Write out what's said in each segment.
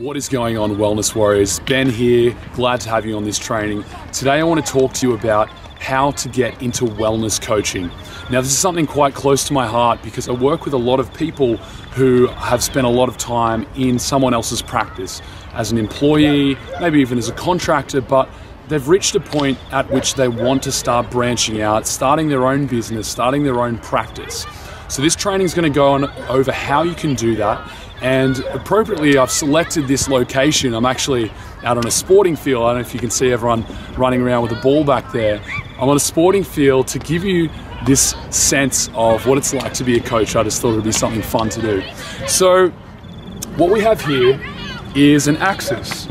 What is going on, Wellness Warriors? Ben here, glad to have you on this training. Today I want to talk to you about how to get into wellness coaching. Now this is something quite close to my heart because I work with a lot of people who have spent a lot of time in someone else's practice as an employee, maybe even as a contractor, but they've reached a point at which they want to start branching out, starting their own business, starting their own practice. So this training is going to go on over how you can do that. And appropriately, I've selected this location. I'm actually out on a sporting field. I don't know if you can see everyone running around with a ball back there. I'm on a sporting field to give you this sense of what it's like to be a coach. I just thought it would be something fun to do. So what we have here is an axis.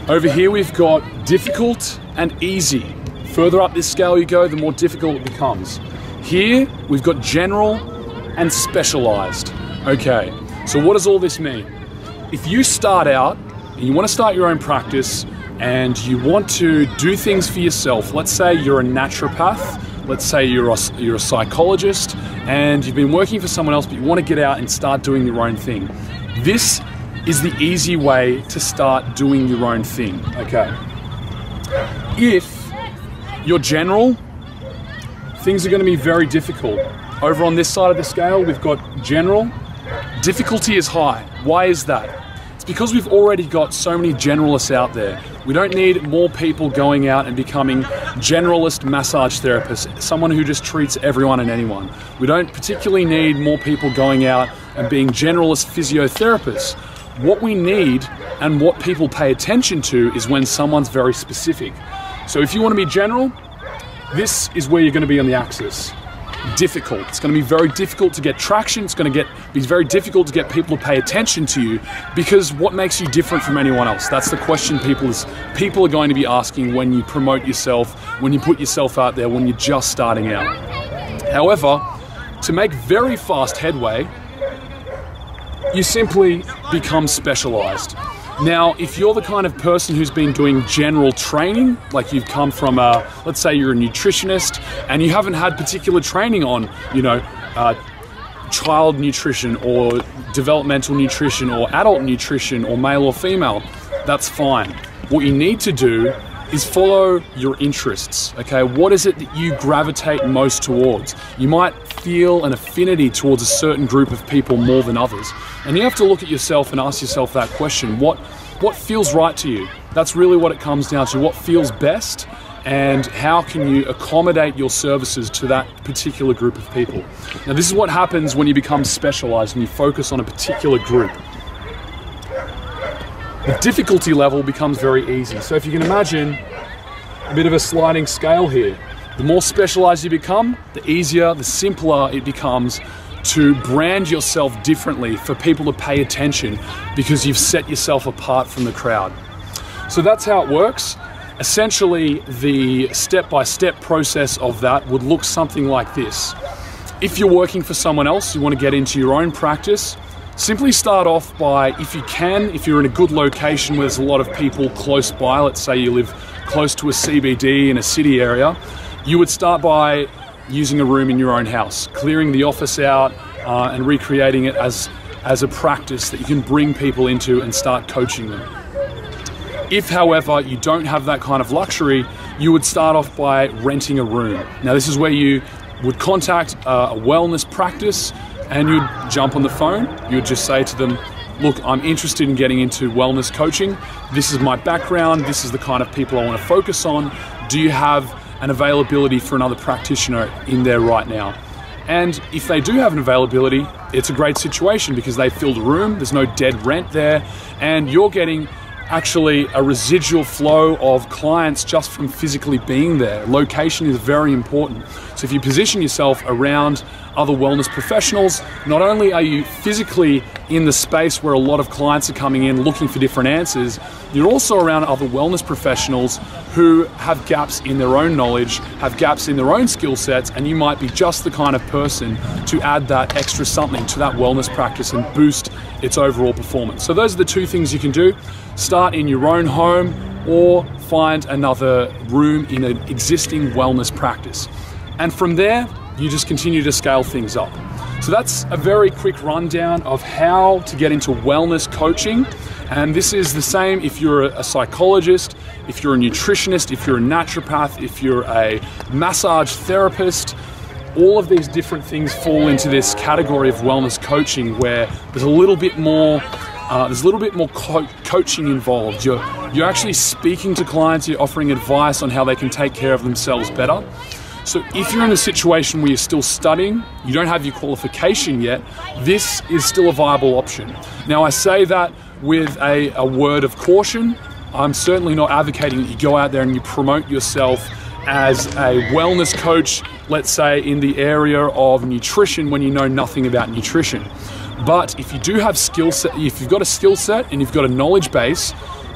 Over here we've got difficult and easy. Further up this scale you go, the more difficult it becomes. Here we've got general and specialized. Okay. So what does all this mean? If you start out and you want to start your own practice and you want to do things for yourself, let's say you're a naturopath, let's say you're a psychologist and you've been working for someone else but you want to get out and start doing your own thing. This is the easy way to start doing your own thing, okay? If you're general, things are going to be very difficult. Over on this side of the scale, we've got general. Difficulty is high. Why is that? It's because we've already got so many generalists out there. We don't need more people going out and becoming generalist massage therapists, someone who just treats everyone and anyone. We don't particularly need more people going out and being generalist physiotherapists. What we need and what people pay attention to is when someone's very specific. So if you want to be general, this is where you're going to be on the axis. Difficult. It's going to be very difficult to get traction. It's going to be very difficult to get people to pay attention to you because what makes you different from anyone else? That's the question people are going to be asking when you promote yourself, when you put yourself out there, when you're just starting out. However, to make very fast headway, you simply become specialized. Now, if you're the kind of person who's been doing general training, like you've come from let's say you're a nutritionist and you haven't had particular training on, child nutrition or developmental nutrition or adult nutrition or male or female, that's fine. What you need to do is follow your interests, okay? What is it that you gravitate most towards? You might feel an affinity towards a certain group of people more than others. And you have to look at yourself and ask yourself that question. What feels right to you? That's really what it comes down to. What feels best and how can you accommodate your services to that particular group of people? Now this is what happens when you become specialized and you focus on a particular group. The difficulty level becomes very easy. So if you can imagine a bit of a sliding scale here, the more specialized you become, the easier, the simpler it becomes to brand yourself differently for people to pay attention because you've set yourself apart from the crowd. So that's how it works. Essentially, the step-by-step process of that would look something like this. If you're working for someone else, you want to get into your own practice, simply start off by, if you're in a good location where there's a lot of people close by, let's say you live close to a CBD in a city area, you would start by using a room in your own house, clearing the office out and recreating it as a practice that you can bring people into and start coaching them. If, however, you don't have that kind of luxury, you would start off by renting a room. Now this is where you would contact a wellness practice and you'd jump on the phone, you'd just say to them, look, I'm interested in getting into wellness coaching. This is my background. This is the kind of people I want to focus on. Do you have an availability for another practitioner in there right now? And if they do have an availability, it's a great situation because they filled a room, there's no dead rent there, and you're getting actually a residual flow of clients just from physically being there. Location is very important. So if you position yourself around other wellness professionals, not only are you physically in the space where a lot of clients are coming in looking for different answers, you're also around other wellness professionals who have gaps in their own knowledge, have gaps in their own skill sets, and you might be just the kind of person to add that extra something to that wellness practice and boost its overall performance. So those are the two things you can do. Start in your own home or find another room in an existing wellness practice. And from there, you just continue to scale things up. So that's a very quick rundown of how to get into wellness coaching. And this is the same if you're a psychologist, if you're a nutritionist, if you're a naturopath, if you're a massage therapist. All of these different things fall into this category of wellness coaching, where there's a little bit more coaching involved. You're actually speaking to clients, you're offering advice on how they can take care of themselves better. So if you're in a situation where you're still studying, you don't have your qualification yet, this is still a viable option. Now, I say that with a word of caution. I'm certainly not advocating that you go out there and you promote yourself as a wellness coach, let's say in the area of nutrition, when you know nothing about nutrition. But if you do have skill set, if you've got a skill set and you've got a knowledge base,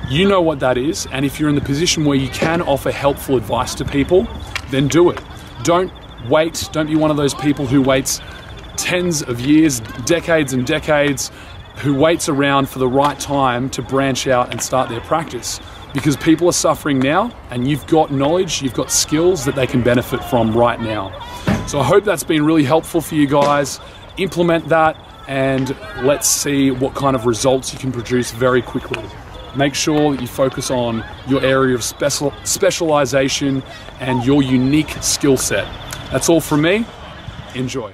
you know what that is. And if you're in the position where you can offer helpful advice to people, then do it. Don't wait. Don't be one of those people who waits tens of years, decades and decades, who waits around for the right time to branch out and start their practice. Because people are suffering now, and you've got knowledge, you've got skills that they can benefit from right now. So I hope that's been really helpful for you guys. Implement that, and let's see what kind of results you can produce very quickly. Make sure that you focus on your area of specialization and your unique skill set. That's all from me. Enjoy.